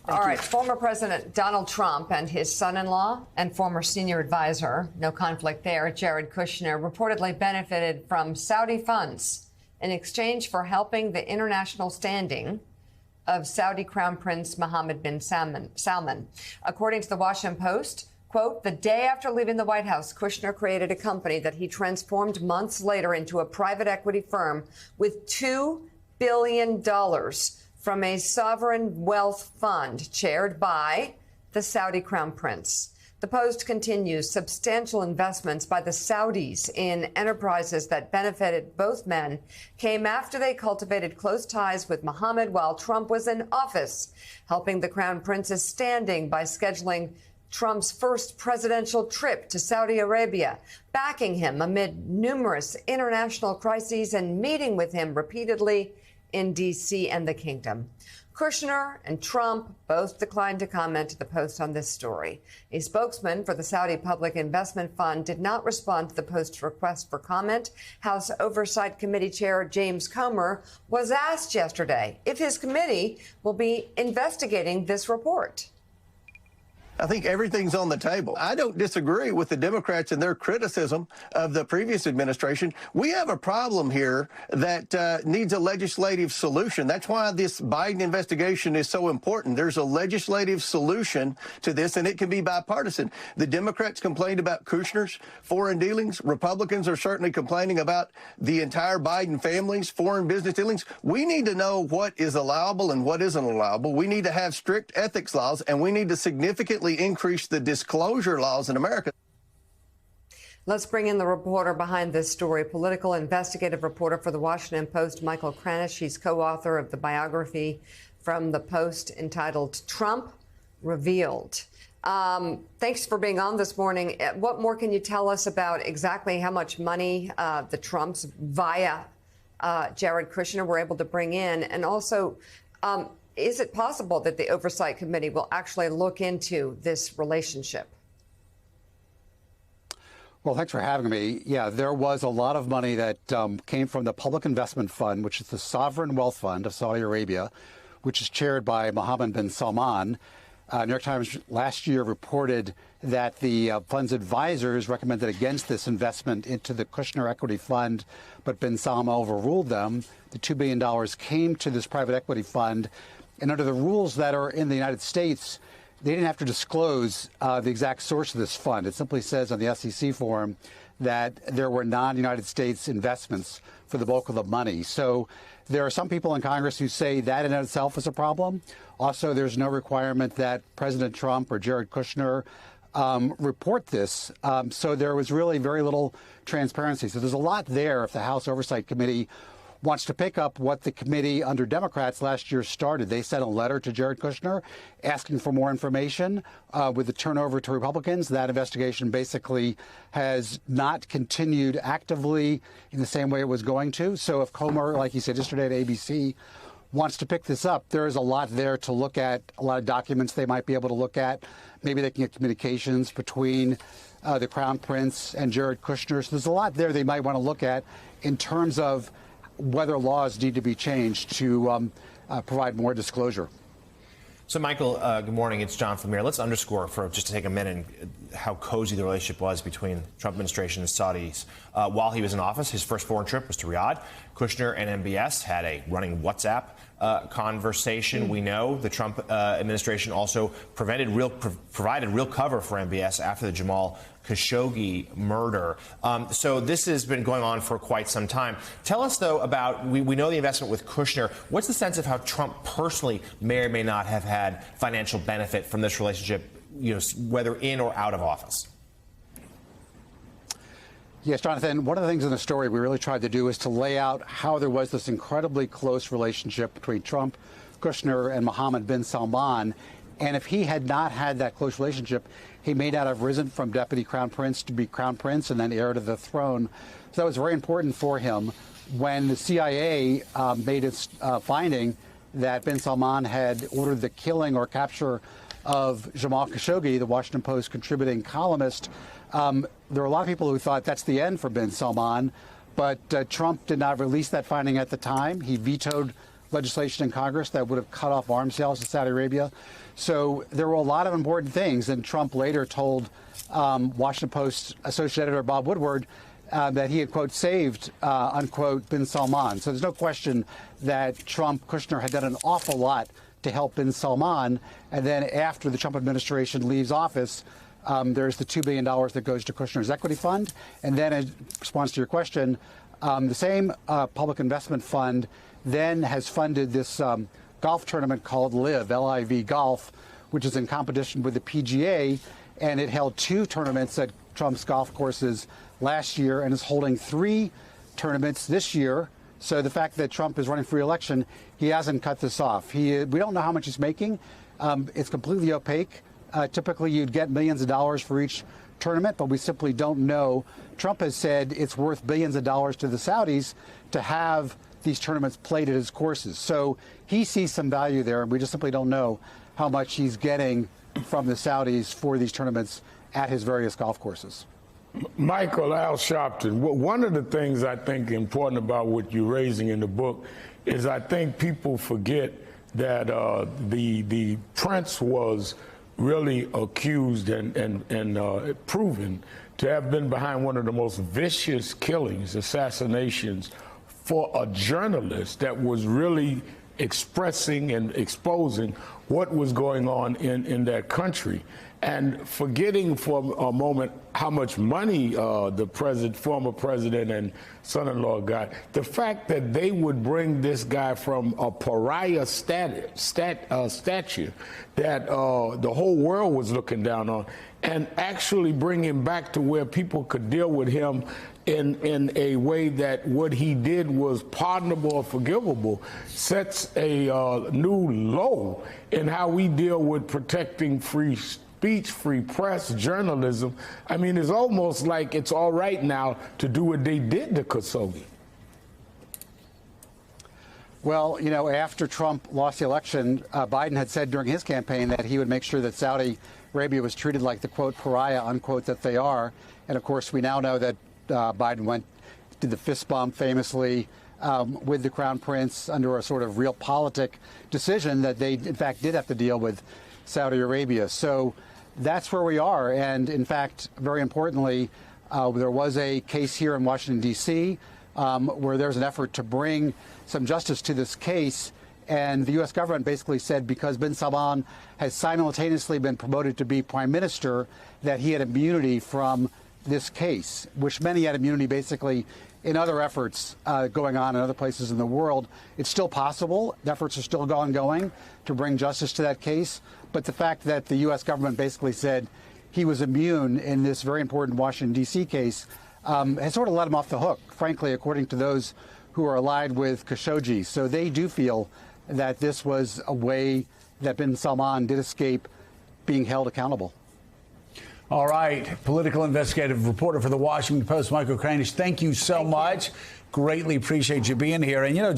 All right, former President Donald Trump and his son-in-law and former senior advisor, no conflict there, Jared Kushner, reportedly benefited from Saudi funds in exchange for helping the international standing of Saudi Crown Prince Mohammed bin Salman. According to the Washington Post, quote, the day after leaving the White House, Kushner created a company that he transformed months later into a private equity firm with $2 billion from a sovereign wealth fund chaired by the Saudi Crown Prince. The Post continues, substantial investments by the Saudis in enterprises that benefited both men came after they cultivated close ties with Mohammed while Trump was in office, helping the Crown Prince's standing by scheduling Trump's first presidential trip to Saudi Arabia, backing him amid numerous international crises and meeting with him repeatedly in D.C. and the Kingdom. Kushner and Trump both declined to comment to the Post on this story. A spokesman for the Saudi Public Investment Fund did not respond to the Post's request for comment. House Oversight Committee Chair James Comer was asked yesterday if his committee will be investigating this report. I think everything's on the table. I don't disagree with the Democrats and their criticism of the previous administration. We have a problem here that needs a legislative solution. That's why this Biden investigation is so important. There's a legislative solution to this, and it can be bipartisan. The Democrats complained about Kushner's foreign dealings. Republicans are certainly complaining about the entire Biden family's foreign business dealings. We need to know what is allowable and what isn't allowable. We need to have strict ethics laws, and we need to significantly increase the disclosure laws in America. Let's bring in the reporter behind this story, political investigative reporter for the Washington Post, Michael Kranish. He's co-author of the biography from the Post entitled Trump Revealed. Thanks for being on this morning. What more can you tell us about exactly how much money the Trumps via Jared Kushner were able to bring in? And also, is it possible that the Oversight Committee will actually look into this relationship? Well, thanks for having me. Yeah, there was a lot of money that came from the Public Investment Fund, which is the sovereign wealth fund of Saudi Arabia, which is chaired by Mohammed bin Salman. New York Times last year reported that the fund's advisors recommended against this investment into the Kushner Equity Fund, but bin Salman overruled them. The $2 billion came to this private equity fund. And under the rules that are in the United States, they didn't have to disclose the exact source of this fund. It simply says on the SEC form that there were non-United States investments for the bulk of the money. So there are some people in Congress who say that in itself is a problem. Also, there's no requirement that President Trump or Jared Kushner report this. So there was really very little transparency. So there's a lot there if the House Oversight Committee wants to pick up what the committee under Democrats last year started. They sent a letter to Jared Kushner asking for more information. With the turnover to Republicans, that investigation basically has not continued actively in the same way it was going to. So if Comer, like you said yesterday at ABC, wants to pick this up, there is a lot there to look at, a lot of documents they might be able to look at. Maybe they can get communications between the Crown Prince and Jared Kushner. So there's a lot there they might want to look at in terms of whether laws need to be changed to provide more disclosure. So, Michael, good morning. It's John Flemire. Let's underscore for just to take a minute how cozy the relationship was between the Trump administration and Saudis. While he was in office, his first foreign trip was to Riyadh. Kushner and MBS had a running WhatsApp conversation. We know the Trump administration also provided real cover for MBS after the Jamal Khashoggi murder. So this has been going on for quite some time. Tell us, though, about, we know the investment with Kushner. What's the sense of how Trump personally may or may not have had financial benefit from this relationship, whether in or out of office? Yes, Jonathan, one of the things in the story we really tried to do is to lay out how there was this incredibly close relationship between Trump, Kushner, and Mohammed bin Salman. And if he had not had that close relationship, he may not have risen from deputy crown prince to be crown prince and then heir to the throne. So that was very important for him. When the CIA made its finding that bin Salman had ordered the killing or capture of Jamal Khashoggi, the Washington Post contributing columnist, there were a lot of people who thought that's the end for bin Salman. But Trump did not release that finding at the time. He vetoed legislation in Congress that would have cut off arms sales to Saudi Arabia. So there were a lot of important things. And Trump later told Washington Post Associate Editor Bob Woodward that he had, quote, saved, unquote, bin Salman. So there's no question that Kushner had done an awful lot to help bin Salman. And then after the Trump administration leaves office, there's the $2 billion that goes to Kushner's equity fund. And then in response to your question, the same public investment fund then has funded this golf tournament called LIV, L-I-V Golf, which is in competition with the PGA. And it held 2 tournaments at Trump's golf courses last year and is holding 3 tournaments this year. So the fact that Trump is running for re-election, he hasn't cut this off. We don't know how much he's making. It's completely opaque. Typically, you'd get millions of dollars for each tournament, but we simply don't know. Trump has said it's worth billions of dollars to the Saudis to have these tournaments played at his courses. So he sees some value there, and we just simply don't know how much he's getting from the Saudis for these tournaments at his various golf courses. Michael, Al Sharpton, one of the things I think important about what you're raising in the book is I think people forget that the prince was really accused and proven to have been behind one of the most vicious killings, assassinations for a journalist that was really expressing and exposing what was going on in that country. And forgetting for a moment how much money the former president and son-in-law got, the fact that they would bring this guy from a pariah stature that the whole world was looking down on, and actually bring him back to where people could deal with him in a way that what he did was pardonable or forgivable, sets a new low in how we deal with protecting free speech, free press, journalism. I mean, it's almost like it's all right now to do what they did to Khashoggi. Well, you know, after Trump lost the election, Biden had said during his campaign that he would make sure that Saudi Arabia was treated like the, quote, pariah, unquote, that they are. And, of course, we now know that Biden did the fist bump famously with the Crown Prince under a sort of realpolitik decision that they, in fact, did have to deal with Saudi Arabia. So that's where we are. And, in fact, very importantly, there was a case here in Washington, D.C., where there's an effort to bring some justice to this case. And the U.S. government basically said because bin Salman has simultaneously been promoted to be prime minister, that he had immunity from this case, which many had immunity basically in other efforts going on in other places in the world. It's still possible. The efforts are still ongoing to bring justice to that case. But the fact that the U.S. government basically said he was immune in this very important Washington, D.C. case has sort of let him off the hook, frankly, according to those who are allied with Khashoggi. So they do feel that this was a way that bin Salman did escape being held accountable. All right. Political investigative reporter for the Washington Post, Michael Kranish, thank you so much. Greatly appreciate you being here. And, you know,